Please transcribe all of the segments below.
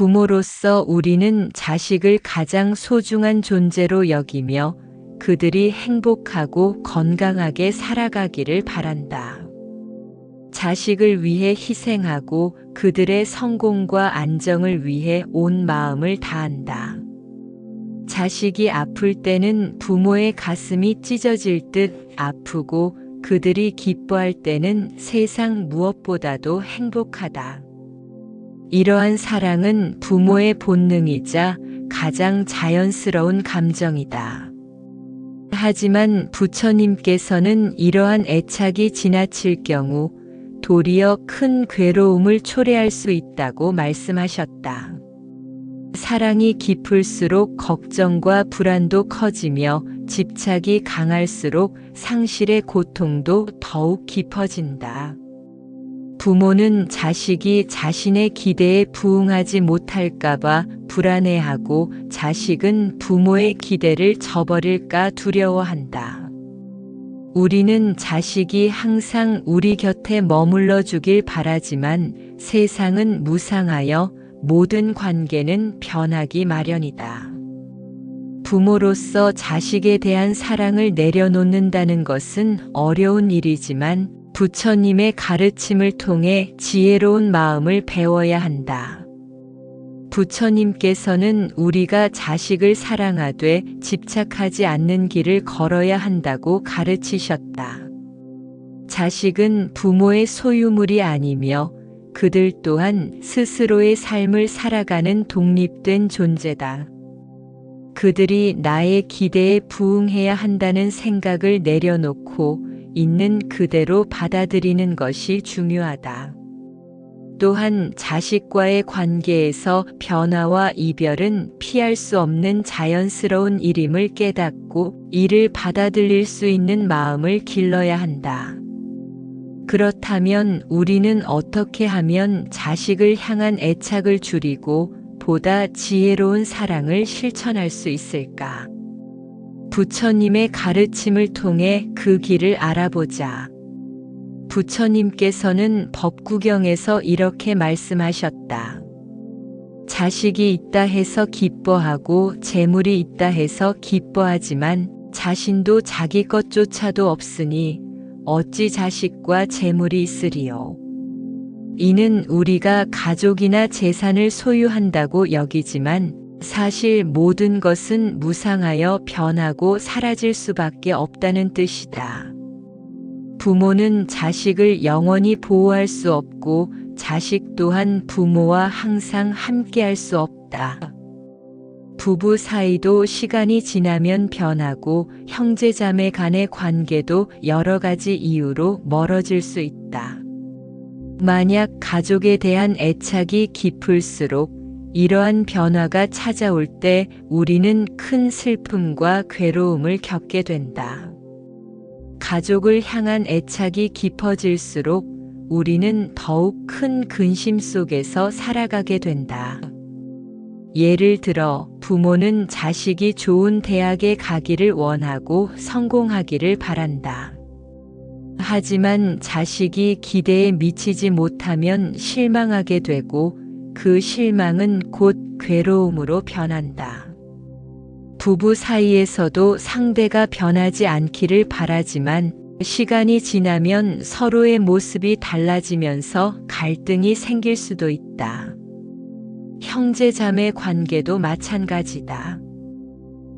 부모로서 우리는 자식을 가장 소중한 존재로 여기며 그들이 행복하고 건강하게 살아가기를 바란다. 자식을 위해 희생하고 그들의 성공과 안정을 위해 온 마음을 다한다. 자식이 아플 때는 부모의 가슴이 찢어질 듯 아프고 그들이 기뻐할 때는 세상 무엇보다도 행복하다. 이러한 사랑은 부모의 본능이자 가장 자연스러운 감정이다. 하지만 부처님께서는 이러한 애착이 지나칠 경우 도리어 큰 괴로움을 초래할 수 있다고 말씀하셨다. 사랑이 깊을수록 걱정과 불안도 커지며 집착이 강할수록 상실의 고통도 더욱 깊어진다. 부모는 자식이 자신의 기대에 부응하지 못할까봐 불안해하고 자식은 부모의 기대를 저버릴까 두려워한다. 우리는 자식이 항상 우리 곁에 머물러 주길 바라지만 세상은 무상하여 모든 관계는 변하기 마련이다. 부모로서 자식에 대한 사랑을 내려놓는다는 것은 어려운 일이지만 부처님의 가르침을 통해 지혜로운 마음을 배워야 한다. 부처님께서는 우리가 자식을 사랑하되 집착하지 않는 길을 걸어야 한다고 가르치셨다. 자식은 부모의 소유물이 아니며 그들 또한 스스로의 삶을 살아가는 독립된 존재다. 그들이 나의 기대에 부응해야 한다는 생각을 내려놓고 있는 그대로 받아들이는 것이 중요하다. 또한 자식과의 관계에서 변화와 이별은 피할 수 없는 자연스러운 일임을 깨닫고 이를 받아들일 수 있는 마음을 길러야 한다. 그렇다면 우리는 어떻게 하면 자식을 향한 애착을 줄이고 보다 지혜로운 사랑을 실천할 수 있을까? 부처님의 가르침을 통해 그 길을 알아보자. 부처님께서는 법구경에서 이렇게 말씀하셨다. 자식이 있다 해서 기뻐하고 재물이 있다 해서 기뻐하지만 자신도 자기 것조차도 없으니 어찌 자식과 재물이 있으리요. 이는 우리가 가족이나 재산을 소유한다고 여기지만 사실 모든 것은 무상하여 변하고 사라질 수밖에 없다는 뜻이다. 부모는 자식을 영원히 보호할 수 없고 자식 또한 부모와 항상 함께할 수 없다. 부부 사이도 시간이 지나면 변하고 형제자매 간의 관계도 여러 가지 이유로 멀어질 수 있다. 만약 가족에 대한 애착이 깊을수록 이러한 변화가 찾아올 때 우리는 큰 슬픔과 괴로움을 겪게 된다. 가족을 향한 애착이 깊어질수록 우리는 더욱 큰 근심 속에서 살아가게 된다. 예를 들어 부모는 자식이 좋은 대학에 가기를 원하고 성공하기를 바란다. 하지만 자식이 기대에 미치지 못하면 실망하게 되고 그 실망은 곧 괴로움으로 변한다. 부부 사이에서도 상대가 변하지 않기를 바라지만 시간이 지나면 서로의 모습이 달라지면서 갈등이 생길 수도 있다. 형제자매 관계도 마찬가지다.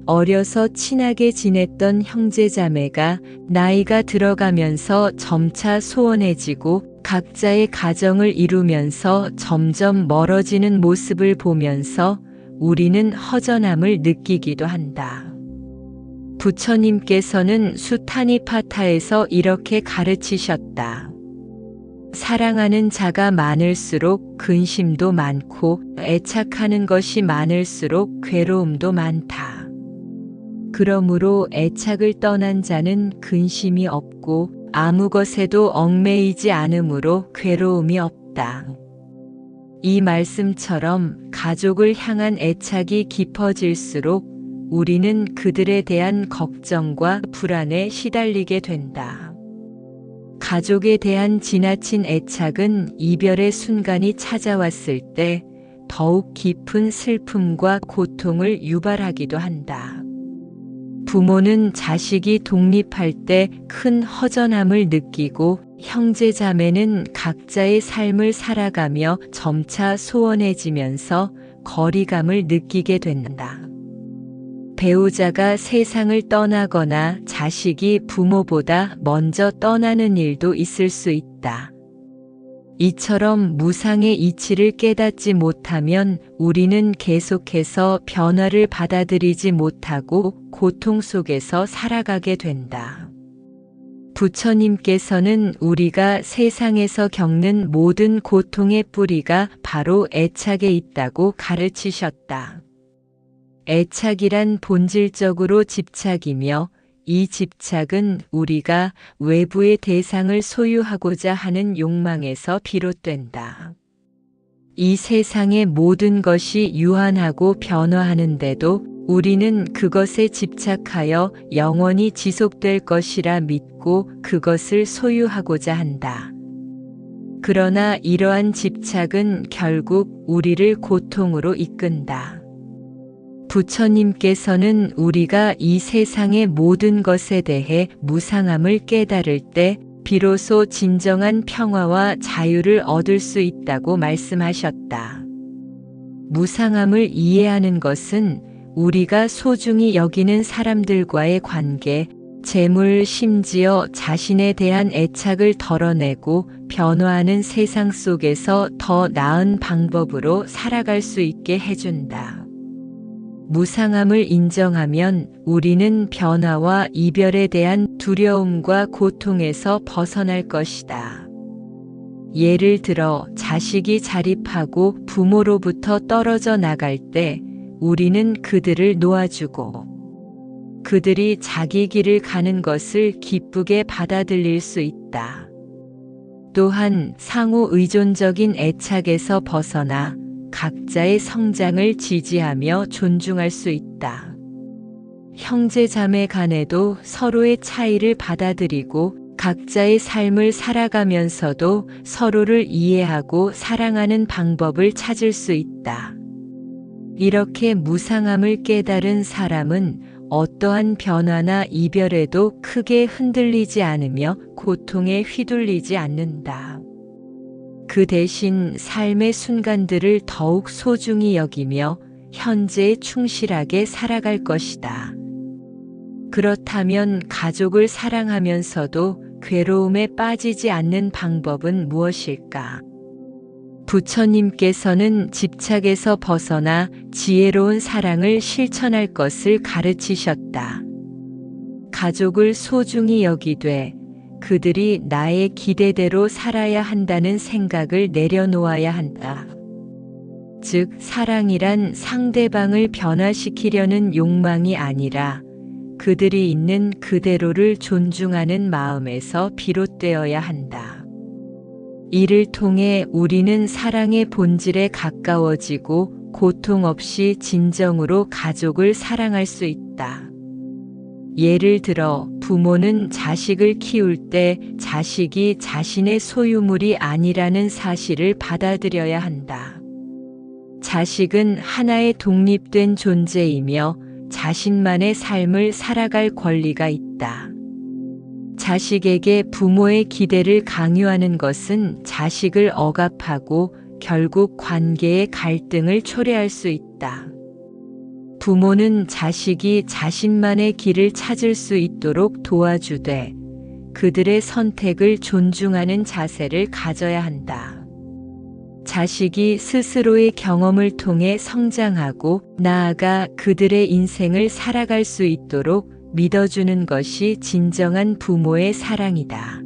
어려서 친하게 지냈던 형제자매가 나이가 들어가면서 점차 소원해지고 각자의 가정을 이루면서 점점 멀어지는 모습을 보면서 우리는 허전함을 느끼기도 한다. 부처님께서는 수타니파타에서 이렇게 가르치셨다. 사랑하는 자가 많을수록 근심도 많고 애착하는 것이 많을수록 괴로움도 많다. 그러므로 애착을 떠난 자는 근심이 없고 아무 것에도 얽매이지 않으므로 괴로움이 없다. 이 말씀처럼 가족을 향한 애착이 깊어질수록 우리는 그들에 대한 걱정과 불안에 시달리게 된다. 가족에 대한 지나친 애착은 이별의 순간이 찾아왔을 때 더욱 깊은 슬픔과 고통을 유발하기도 한다. 부모는 자식이 독립할 때 큰 허전함을 느끼고 형제자매는 각자의 삶을 살아가며 점차 소원해지면서 거리감을 느끼게 된다. 배우자가 세상을 떠나거나 자식이 부모보다 먼저 떠나는 일도 있을 수 있다. 이처럼 무상의 이치를 깨닫지 못하면 우리는 계속해서 변화를 받아들이지 못하고 고통 속에서 살아가게 된다. 부처님께서는 우리가 세상에서 겪는 모든 고통의 뿌리가 바로 애착에 있다고 가르치셨다. 애착이란 본질적으로 집착이며 이 집착은 우리가 외부의 대상을 소유하고자 하는 욕망에서 비롯된다. 이 세상의 모든 것이 유한하고 변화하는데도 우리는 그것에 집착하여 영원히 지속될 것이라 믿고 그것을 소유하고자 한다. 그러나 이러한 집착은 결국 우리를 고통으로 이끈다. 부처님께서는 우리가 이 세상의 모든 것에 대해 무상함을 깨달을 때 비로소 진정한 평화와 자유를 얻을 수 있다고 말씀하셨다. 무상함을 이해하는 것은 우리가 소중히 여기는 사람들과의 관계, 재물, 심지어 자신에 대한 애착을 덜어내고 변화하는 세상 속에서 더 나은 방법으로 살아갈 수 있게 해준다. 무상함을 인정하면 우리는 변화와 이별에 대한 두려움과 고통에서 벗어날 것이다. 예를 들어 자식이 자립하고 부모로부터 떨어져 나갈 때 우리는 그들을 놓아주고 그들이 자기 길을 가는 것을 기쁘게 받아들일 수 있다. 또한 상호 의존적인 애착에서 벗어나 각자의 성장을 지지하며 존중할 수 있다. 형제 자매 간에도 서로의 차이를 받아들이고 각자의 삶을 살아가면서도 서로를 이해하고 사랑하는 방법을 찾을 수 있다. 이렇게 무상함을 깨달은 사람은 어떠한 변화나 이별에도 크게 흔들리지 않으며 고통에 휘둘리지 않는다. 그 대신 삶의 순간들을 더욱 소중히 여기며 현재에 충실하게 살아갈 것이다. 그렇다면 가족을 사랑하면서도 괴로움에 빠지지 않는 방법은 무엇일까? 부처님께서는 집착에서 벗어나 지혜로운 사랑을 실천할 것을 가르치셨다. 가족을 소중히 여기되 그들이 나의 기대대로 살아야 한다는 생각을 내려놓아야 한다. 즉, 사랑이란 상대방을 변화시키려는 욕망이 아니라 그들이 있는 그대로를 존중하는 마음에서 비롯되어야 한다. 이를 통해 우리는 사랑의 본질에 가까워지고 고통 없이 진정으로 가족을 사랑할 수 있다. 예를 들어 부모는 자식을 키울 때 자식이 자신의 소유물이 아니라는 사실을 받아들여야 한다. 자식은 하나의 독립된 존재이며 자신만의 삶을 살아갈 권리가 있다. 자식에게 부모의 기대를 강요하는 것은 자식을 억압하고 결국 관계의 갈등을 초래할 수 있다. 부모는 자식이 자신만의 길을 찾을 수 있도록 도와주되 그들의 선택을 존중하는 자세를 가져야 한다. 자식이 스스로의 경험을 통해 성장하고 나아가 그들의 인생을 살아갈 수 있도록 믿어주는 것이 진정한 부모의 사랑이다.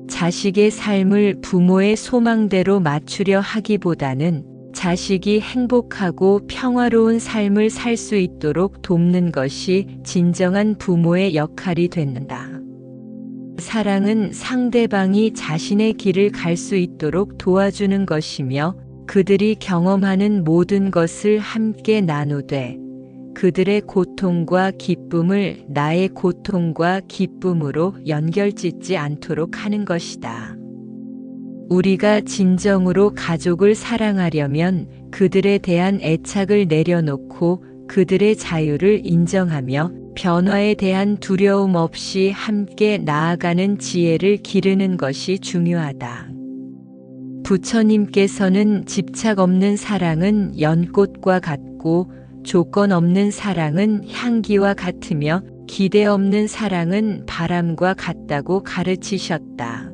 자식의 삶을 부모의 소망대로 맞추려 하기보다는 자식이 행복하고 평화로운 삶을 살 수 있도록 돕는 것이 진정한 부모의 역할이 된다. 사랑은 상대방이 자신의 길을 갈 수 있도록 도와주는 것이며 그들이 경험하는 모든 것을 함께 나누되 그들의 고통과 기쁨을 나의 고통과 기쁨으로 연결짓지 않도록 하는 것이다. 우리가 진정으로 가족을 사랑하려면 그들에 대한 애착을 내려놓고 그들의 자유를 인정하며 변화에 대한 두려움 없이 함께 나아가는 지혜를 기르는 것이 중요하다. 부처님께서는 집착 없는 사랑은 연꽃과 같고 조건 없는 사랑은 향기와 같으며 기대 없는 사랑은 바람과 같다고 가르치셨다.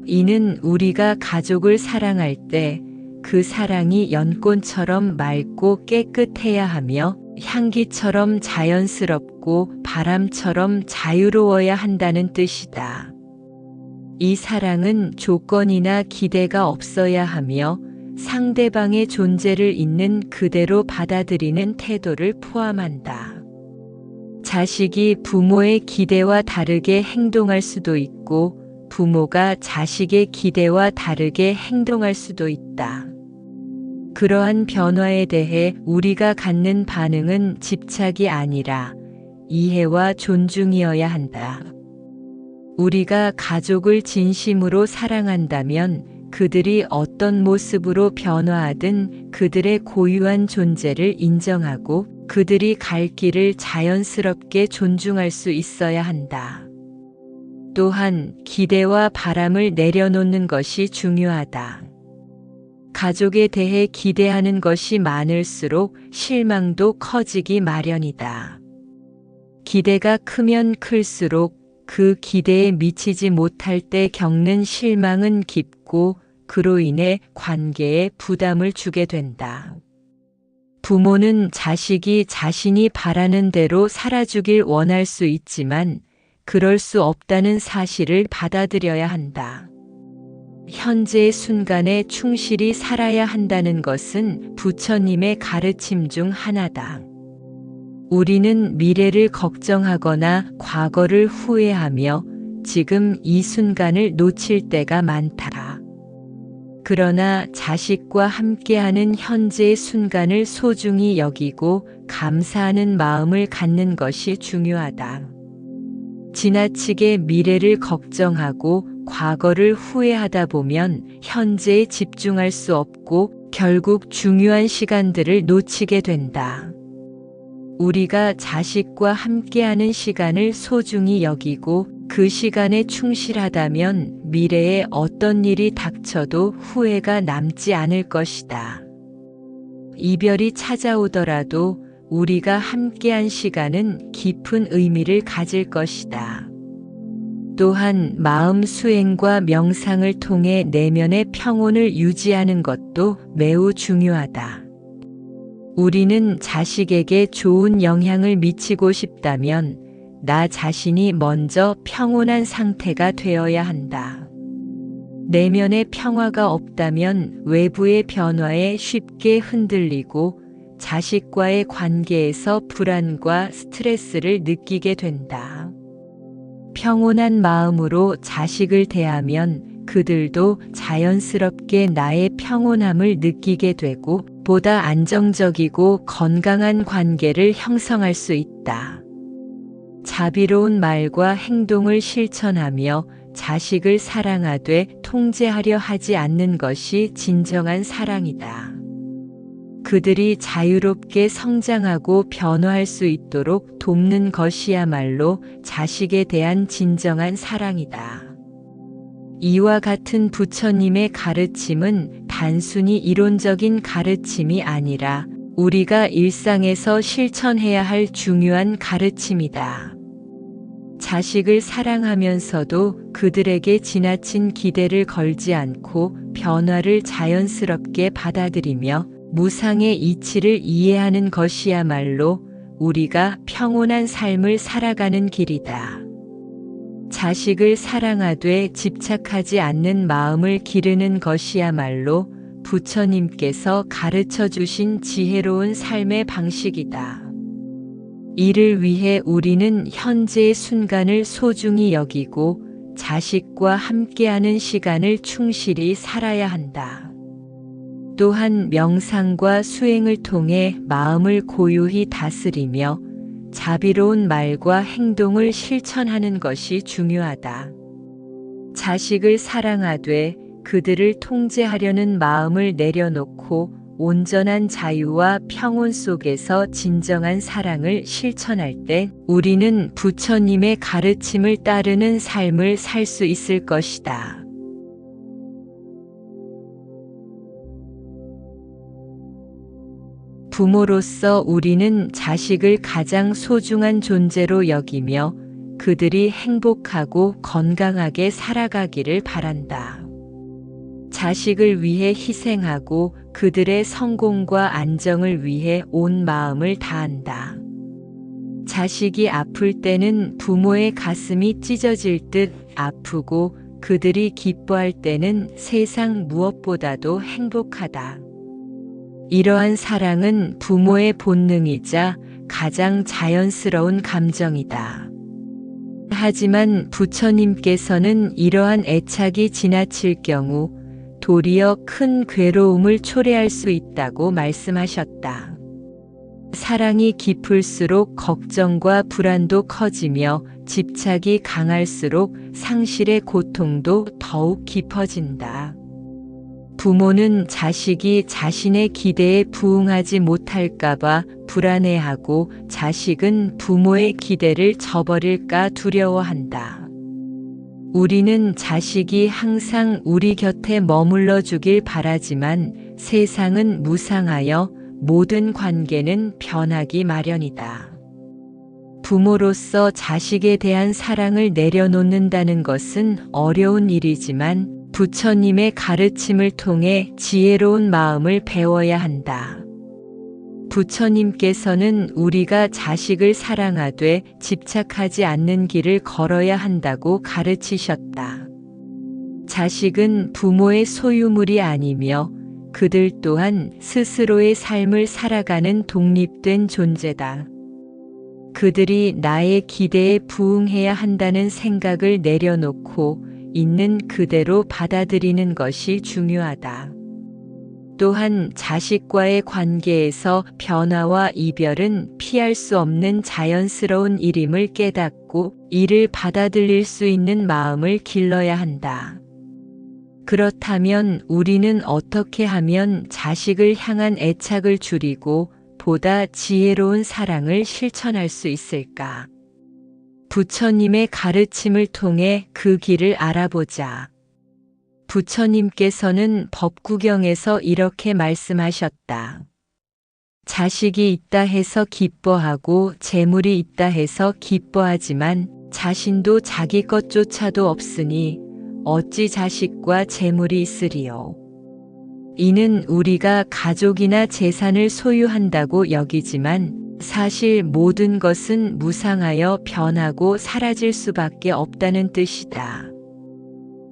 이는 우리가 가족을 사랑할 때 그 사랑이 연꽃처럼 맑고 깨끗해야 하며 향기처럼 자연스럽고 바람처럼 자유로워야 한다는 뜻이다. 이 사랑은 조건이나 기대가 없어야 하며 상대방의 존재를 있는 그대로 받아들이는 태도를 포함한다. 자식이 부모의 기대와 다르게 행동할 수도 있고 부모가 자식의 기대와 다르게 행동할 수도 있다. 그러한 변화에 대해 우리가 갖는 반응은 집착이 아니라 이해와 존중이어야 한다. 우리가 가족을 진심으로 사랑한다면 그들이 어떤 모습으로 변화하든 그들의 고유한 존재를 인정하고 그들이 갈 길을 자연스럽게 존중할 수 있어야 한다. 또한 기대와 바람을 내려놓는 것이 중요하다. 가족에 대해 기대하는 것이 많을수록 실망도 커지기 마련이다. 기대가 크면 클수록 그 기대에 미치지 못할 때 겪는 실망은 깊고 그로 인해 관계에 부담을 주게 된다. 부모는 자식이 자신이 바라는 대로 살아주길 원할 수 있지만 그럴 수 없다는 사실을 받아들여야 한다. 현재의 순간에 충실히 살아야 한다는 것은 부처님의 가르침 중 하나다. 우리는 미래를 걱정하거나 과거를 후회하며 지금 이 순간을 놓칠 때가 많다. 그러나 자식과 함께하는 현재의 순간을 소중히 여기고 감사하는 마음을 갖는 것이 중요하다. 지나치게 미래를 걱정하고 과거를 후회하다 보면 현재에 집중할 수 없고 결국 중요한 시간들을 놓치게 된다. 우리가 자식과 함께하는 시간을 소중히 여기고 그 시간에 충실하다면 미래에 어떤 일이 닥쳐도 후회가 남지 않을 것이다. 이별이 찾아오더라도 우리가 함께한 시간은 깊은 의미를 가질 것이다. 또한 마음 수행과 명상을 통해 내면의 평온을 유지하는 것도 매우 중요하다. 우리는 자식에게 좋은 영향을 미치고 싶다면 나 자신이 먼저 평온한 상태가 되어야 한다. 내면의 평화가 없다면 외부의 변화에 쉽게 흔들리고 자식과의 관계에서 불안과 스트레스를 느끼게 된다. 평온한 마음으로 자식을 대하면 그들도 자연스럽게 나의 평온함을 느끼게 되고 보다 안정적이고 건강한 관계를 형성할 수 있다. 자비로운 말과 행동을 실천하며 자식을 사랑하되 통제하려 하지 않는 것이 진정한 사랑이다. 그들이 자유롭게 성장하고 변화할 수 있도록 돕는 것이야말로 자식에 대한 진정한 사랑이다. 이와 같은 부처님의 가르침은 단순히 이론적인 가르침이 아니라 우리가 일상에서 실천해야 할 중요한 가르침이다. 자식을 사랑하면서도 그들에게 지나친 기대를 걸지 않고 변화를 자연스럽게 받아들이며 무상의 이치를 이해하는 것이야말로 우리가 평온한 삶을 살아가는 길이다. 자식을 사랑하되 집착하지 않는 마음을 기르는 것이야말로 부처님께서 가르쳐 주신 지혜로운 삶의 방식이다. 이를 위해 우리는 현재의 순간을 소중히 여기고 자식과 함께하는 시간을 충실히 살아야 한다. 또한 명상과 수행을 통해 마음을 고요히 다스리며 자비로운 말과 행동을 실천하는 것이 중요하다. 자식을 사랑하되 그들을 통제하려는 마음을 내려놓고 온전한 자유와 평온 속에서 진정한 사랑을 실천할 때 우리는 부처님의 가르침을 따르는 삶을 살 수 있을 것이다. 부모로서 우리는 자식을 가장 소중한 존재로 여기며 그들이 행복하고 건강하게 살아가기를 바란다. 자식을 위해 희생하고 그들의 성공과 안정을 위해 온 마음을 다한다. 자식이 아플 때는 부모의 가슴이 찢어질 듯 아프고 그들이 기뻐할 때는 세상 무엇보다도 행복하다. 이러한 사랑은 부모의 본능이자 가장 자연스러운 감정이다. 하지만 부처님께서는 이러한 애착이 지나칠 경우 도리어 큰 괴로움을 초래할 수 있다고 말씀하셨다. 사랑이 깊을수록 걱정과 불안도 커지며 집착이 강할수록 상실의 고통도 더욱 깊어진다. 부모는 자식이 자신의 기대에 부응하지 못할까봐 불안해하고 자식은 부모의 기대를 저버릴까 두려워한다. 우리는 자식이 항상 우리 곁에 머물러 주길 바라지만 세상은 무상하여 모든 관계는 변하기 마련이다. 부모로서 자식에 대한 사랑을 내려놓는다는 것은 어려운 일이지만 부처님의 가르침을 통해 지혜로운 마음을 배워야 한다. 부처님께서는 우리가 자식을 사랑하되 집착하지 않는 길을 걸어야 한다고 가르치셨다. 자식은 부모의 소유물이 아니며 그들 또한 스스로의 삶을 살아가는 독립된 존재다. 그들이 나의 기대에 부응해야 한다는 생각을 내려놓고 있는 그대로 받아들이는 것이 중요하다. 또한 자식과의 관계에서 변화와 이별은 피할 수 없는 자연스러운 일임을 깨닫고 이를 받아들일 수 있는 마음을 길러야 한다. 그렇다면 우리는 어떻게 하면 자식을 향한 애착을 줄이고 보다 지혜로운 사랑을 실천할 수 있을까? 부처님의 가르침을 통해 그 길을 알아보자. 부처님께서는 법구경에서 이렇게 말씀하셨다. 자식이 있다 해서 기뻐하고 재물이 있다 해서 기뻐하지만 자신도 자기 것조차도 없으니 어찌 자식과 재물이 있으리요. 이는 우리가 가족이나 재산을 소유한다고 여기지만 사실 모든 것은 무상하여 변하고 사라질 수밖에 없다는 뜻이다.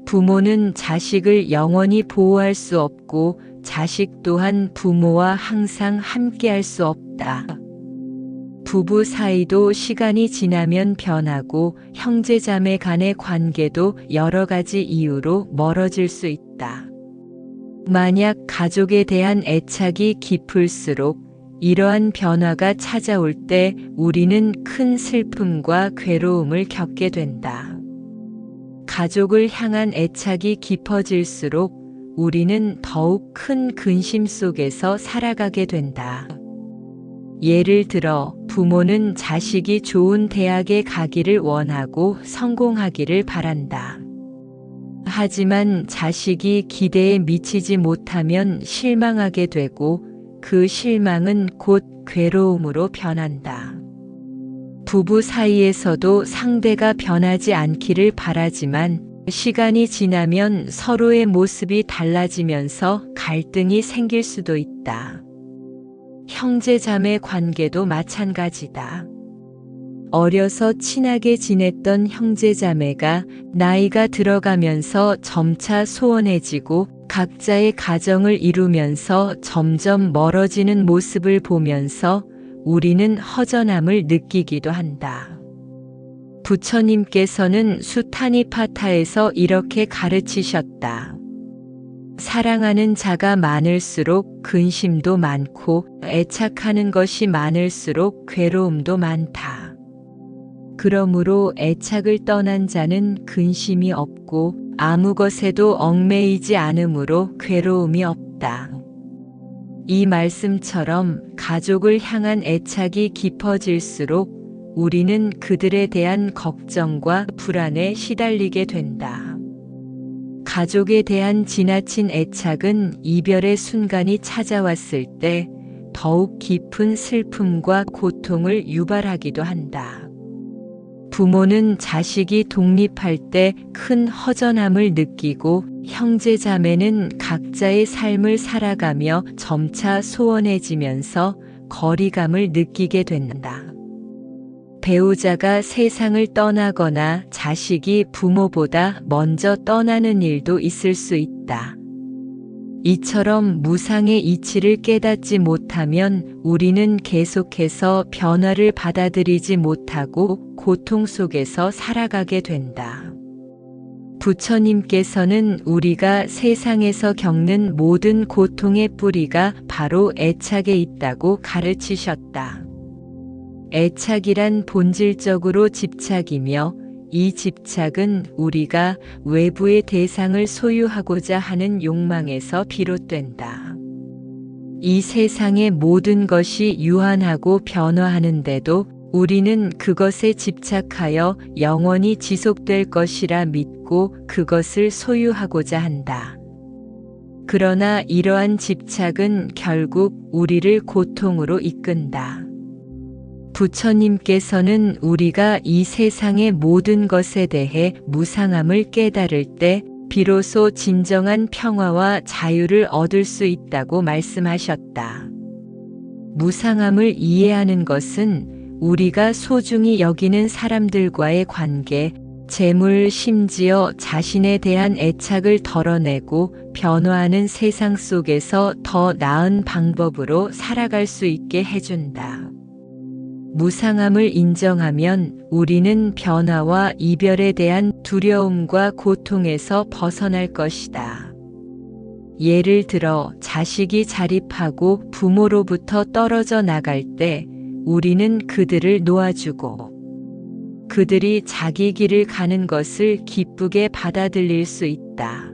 부모는 자식을 영원히 보호할 수 없고 자식 또한 부모와 항상 함께할 수 없다. 부부 사이도 시간이 지나면 변하고 형제자매 간의 관계도 여러 가지 이유로 멀어질 수 있다. 만약 가족에 대한 애착이 깊을수록 이러한 변화가 찾아올 때 우리는 큰 슬픔과 괴로움을 겪게 된다. 가족을 향한 애착이 깊어질수록 우리는 더욱 큰 근심 속에서 살아가게 된다. 예를 들어 부모는 자식이 좋은 대학에 가기를 원하고 성공하기를 바란다. 하지만 자식이 기대에 미치지 못하면 실망하게 되고 그 실망은 곧 괴로움으로 변한다. 부부 사이에서도 상대가 변하지 않기를 바라지만 시간이 지나면 서로의 모습이 달라지면서 갈등이 생길 수도 있다. 형제자매 관계도 마찬가지다. 어려서 친하게 지냈던 형제자매가 나이가 들어가면서 점차 소원해지고 각자의 가정을 이루면서 점점 멀어지는 모습을 보면서 우리는 허전함을 느끼기도 한다. 부처님께서는 수타니파타에서 이렇게 가르치셨다. 사랑하는 자가 많을수록 근심도 많고 애착하는 것이 많을수록 괴로움도 많다. 그러므로 애착을 떠난 자는 근심이 없고 아무 것에도 얽매이지 않으므로 괴로움이 없다. 이 말씀처럼 가족을 향한 애착이 깊어질수록 우리는 그들에 대한 걱정과 불안에 시달리게 된다. 가족에 대한 지나친 애착은 이별의 순간이 찾아왔을 때 더욱 깊은 슬픔과 고통을 유발하기도 한다. 부모는 자식이 독립할 때 큰 허전함을 느끼고 형제자매는 각자의 삶을 살아가며 점차 소원해지면서 거리감을 느끼게 된다. 배우자가 세상을 떠나거나 자식이 부모보다 먼저 떠나는 일도 있을 수 있다. 이처럼 무상의 이치를 깨닫지 못하면 우리는 계속해서 변화를 받아들이지 못하고 고통 속에서 살아가게 된다. 부처님께서는 우리가 세상에서 겪는 모든 고통의 뿌리가 바로 애착에 있다고 가르치셨다. 애착이란 본질적으로 집착이며 이 집착은 우리가 외부의 대상을 소유하고자 하는 욕망에서 비롯된다. 이 세상의 모든 것이 유한하고 변화하는데도 우리는 그것에 집착하여 영원히 지속될 것이라 믿고 그것을 소유하고자 한다. 그러나 이러한 집착은 결국 우리를 고통으로 이끈다. 부처님께서는 우리가 이 세상의 모든 것에 대해 무상함을 깨달을 때 비로소 진정한 평화와 자유를 얻을 수 있다고 말씀하셨다. 무상함을 이해하는 것은 우리가 소중히 여기는 사람들과의 관계, 재물, 심지어 자신에 대한 애착을 덜어내고 변화하는 세상 속에서 더 나은 방법으로 살아갈 수 있게 해준다. 무상함을 인정하면 우리는 변화와 이별에 대한 두려움과 고통에서 벗어날 것이다. 예를 들어 자식이 자립하고 부모로부터 떨어져 나갈 때 우리는 그들을 놓아주고 그들이 자기 길을 가는 것을 기쁘게 받아들일 수 있다.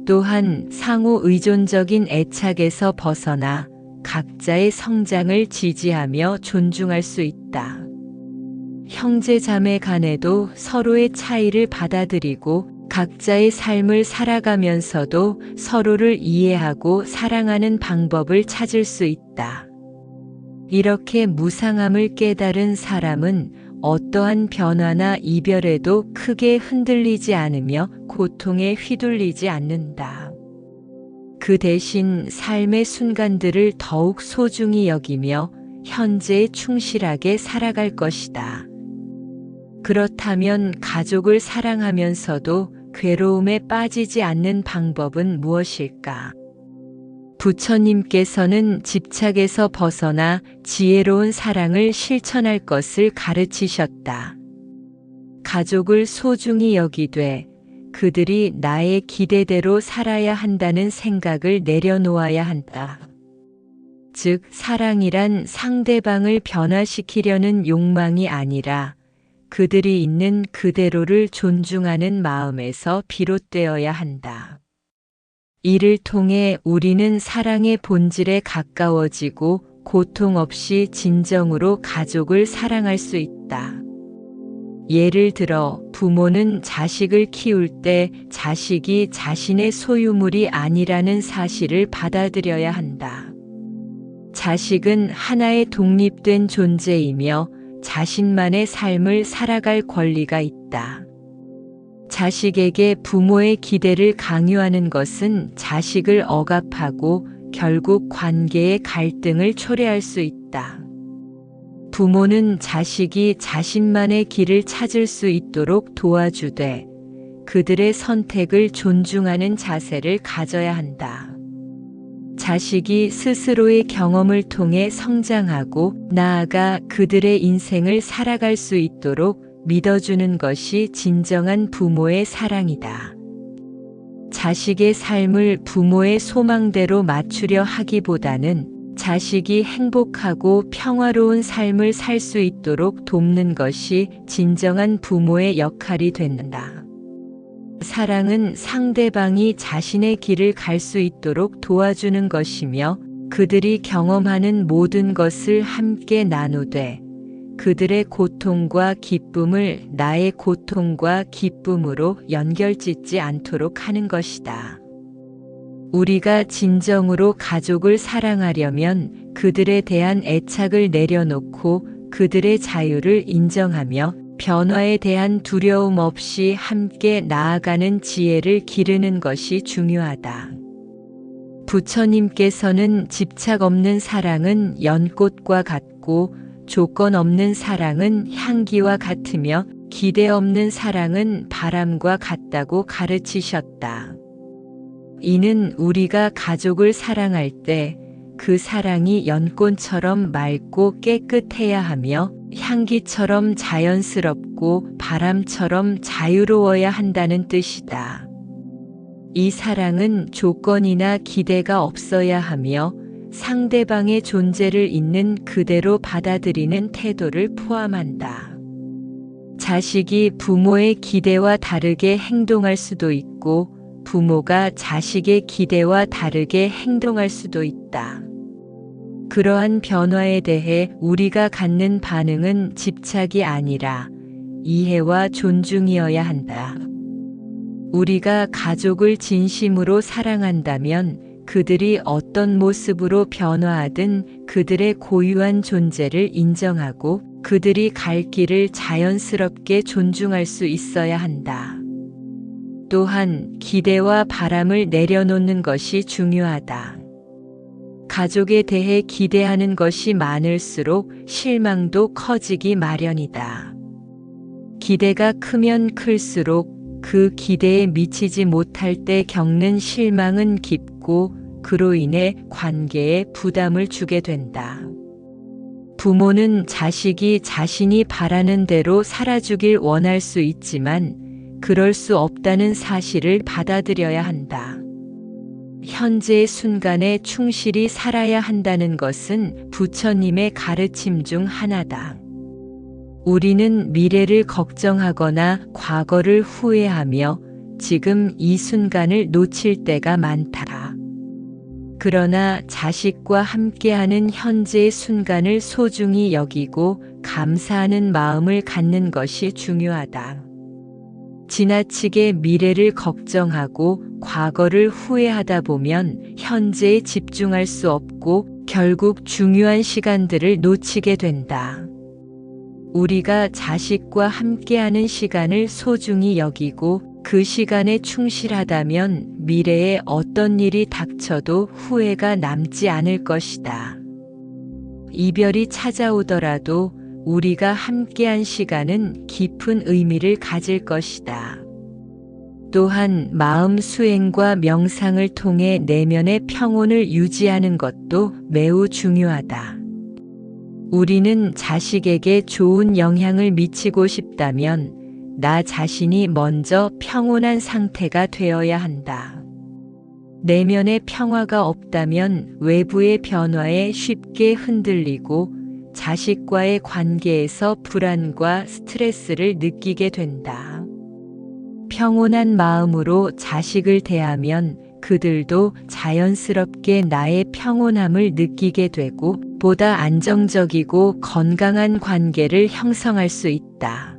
또한 상호 의존적인 애착에서 벗어나 각자의 성장을 지지하며 존중할 수 있다. 형제 자매 간에도 서로의 차이를 받아들이고 각자의 삶을 살아가면서도 서로를 이해하고 사랑하는 방법을 찾을 수 있다. 이렇게 무상함을 깨달은 사람은 어떠한 변화나 이별에도 크게 흔들리지 않으며 고통에 휘둘리지 않는다. 그 대신 삶의 순간들을 더욱 소중히 여기며 현재에 충실하게 살아갈 것이다. 그렇다면 가족을 사랑하면서도 괴로움에 빠지지 않는 방법은 무엇일까? 부처님께서는 집착에서 벗어나 지혜로운 사랑을 실천할 것을 가르치셨다. 가족을 소중히 여기되 그들이 나의 기대대로 살아야 한다는 생각을 내려놓아야 한다. 즉, 사랑이란 상대방을 변화시키려는 욕망이 아니라 그들이 있는 그대로를 존중하는 마음에서 비롯되어야 한다. 이를 통해 우리는 사랑의 본질에 가까워지고 고통 없이 진정으로 가족을 사랑할 수 있다. 예를 들어 부모는 자식을 키울 때 자식이 자신의 소유물이 아니라는 사실을 받아들여야 한다. 자식은 하나의 독립된 존재이며 자신만의 삶을 살아갈 권리가 있다. 자식에게 부모의 기대를 강요하는 것은 자식을 억압하고 결국 관계의 갈등을 초래할 수 있다. 부모는 자식이 자신만의 길을 찾을 수 있도록 도와주되 그들의 선택을 존중하는 자세를 가져야 한다. 자식이 스스로의 경험을 통해 성장하고 나아가 그들의 인생을 살아갈 수 있도록 믿어주는 것이 진정한 부모의 사랑이다. 자식의 삶을 부모의 소망대로 맞추려 하기보다는 자식이 행복하고 평화로운 삶을 살 수 있도록 돕는 것이 진정한 부모의 역할이 된다. 사랑은 상대방이 자신의 길을 갈 수 있도록 도와주는 것이며 그들이 경험하는 모든 것을 함께 나누되 그들의 고통과 기쁨을 나의 고통과 기쁨으로 연결짓지 않도록 하는 것이다. 우리가 진정으로 가족을 사랑하려면 그들에 대한 애착을 내려놓고 그들의 자유를 인정하며 변화에 대한 두려움 없이 함께 나아가는 지혜를 기르는 것이 중요하다. 부처님께서는 집착 없는 사랑은 연꽃과 같고 조건 없는 사랑은 향기와 같으며 기대 없는 사랑은 바람과 같다고 가르치셨다. 이는 우리가 가족을 사랑할 때 그 사랑이 연꽃처럼 맑고 깨끗해야 하며 향기처럼 자연스럽고 바람처럼 자유로워야 한다는 뜻이다. 이 사랑은 조건이나 기대가 없어야 하며 상대방의 존재를 있는 그대로 받아들이는 태도를 포함한다. 자식이 부모의 기대와 다르게 행동할 수도 있고 부모가 자식의 기대와 다르게 행동할 수도 있다. 그러한 변화에 대해 우리가 갖는 반응은 집착이 아니라 이해와 존중이어야 한다. 우리가 가족을 진심으로 사랑한다면 그들이 어떤 모습으로 변화하든 그들의 고유한 존재를 인정하고 그들이 갈 길을 자연스럽게 존중할 수 있어야 한다. 또한 기대와 바람을 내려놓는 것이 중요하다. 가족에 대해 기대하는 것이 많을수록 실망도 커지기 마련이다. 기대가 크면 클수록 그 기대에 미치지 못할 때 겪는 실망은 깊고 그로 인해 관계에 부담을 주게 된다. 부모는 자식이 자신이 바라는 대로 살아주길 원할 수 있지만 그럴 수 없다는 사실을 받아들여야 한다. 현재의 순간에 충실히 살아야 한다는 것은 부처님의 가르침 중 하나다. 우리는 미래를 걱정하거나 과거를 후회하며 지금 이 순간을 놓칠 때가 많다. 그러나 자식과 함께하는 현재의 순간을 소중히 여기고 감사하는 마음을 갖는 것이 중요하다. 지나치게 미래를 걱정하고 과거를 후회하다 보면 현재에 집중할 수 없고 결국 중요한 시간들을 놓치게 된다. 우리가 자식과 함께하는 시간을 소중히 여기고 그 시간에 충실하다면 미래에 어떤 일이 닥쳐도 후회가 남지 않을 것이다. 이별이 찾아오더라도 우리가 함께한 시간은 깊은 의미를 가질 것이다. 또한 마음 수행과 명상을 통해 내면의 평온을 유지하는 것도 매우 중요하다. 우리는 자식에게 좋은 영향을 미치고 싶다면 나 자신이 먼저 평온한 상태가 되어야 한다. 내면의 평화가 없다면 외부의 변화에 쉽게 흔들리고 자식과의 관계에서 불안과 스트레스를 느끼게 된다. 평온한 마음으로 자식을 대하면 그들도 자연스럽게 나의 평온함을 느끼게 되고 보다 안정적이고 건강한 관계를 형성할 수 있다.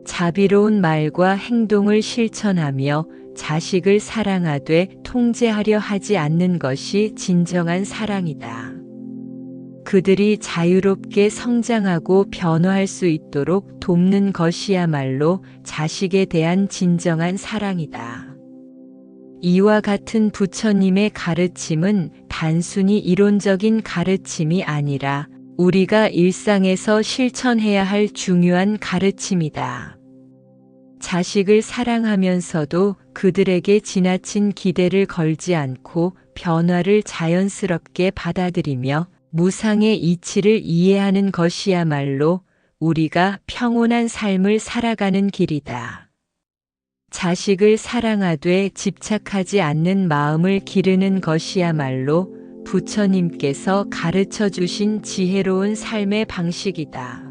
자비로운 말과 행동을 실천하며 자식을 사랑하되 통제하려 하지 않는 것이 진정한 사랑이다. 그들이 자유롭게 성장하고 변화할 수 있도록 돕는 것이야말로 자식에 대한 진정한 사랑이다. 이와 같은 부처님의 가르침은 단순히 이론적인 가르침이 아니라 우리가 일상에서 실천해야 할 중요한 가르침이다. 자식을 사랑하면서도 그들에게 지나친 기대를 걸지 않고 변화를 자연스럽게 받아들이며 무상의 이치를 이해하는 것이야말로 우리가 평온한 삶을 살아가는 길이다. 자식을 사랑하되 집착하지 않는 마음을 기르는 것이야말로 부처님께서 가르쳐 주신 지혜로운 삶의 방식이다.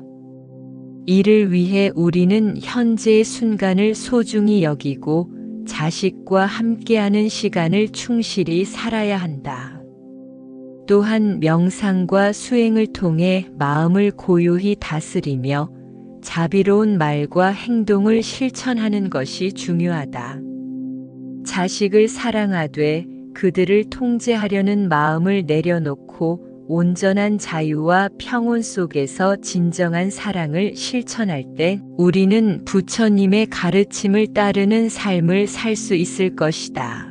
이를 위해 우리는 현재의 순간을 소중히 여기고 자식과 함께하는 시간을 충실히 살아야 한다. 또한 명상과 수행을 통해 마음을 고요히 다스리며 자비로운 말과 행동을 실천하는 것이 중요하다. 자식을 사랑하되 그들을 통제하려는 마음을 내려놓고 온전한 자유와 평온 속에서 진정한 사랑을 실천할 때 우리는 부처님의 가르침을 따르는 삶을 살 수 있을 것이다.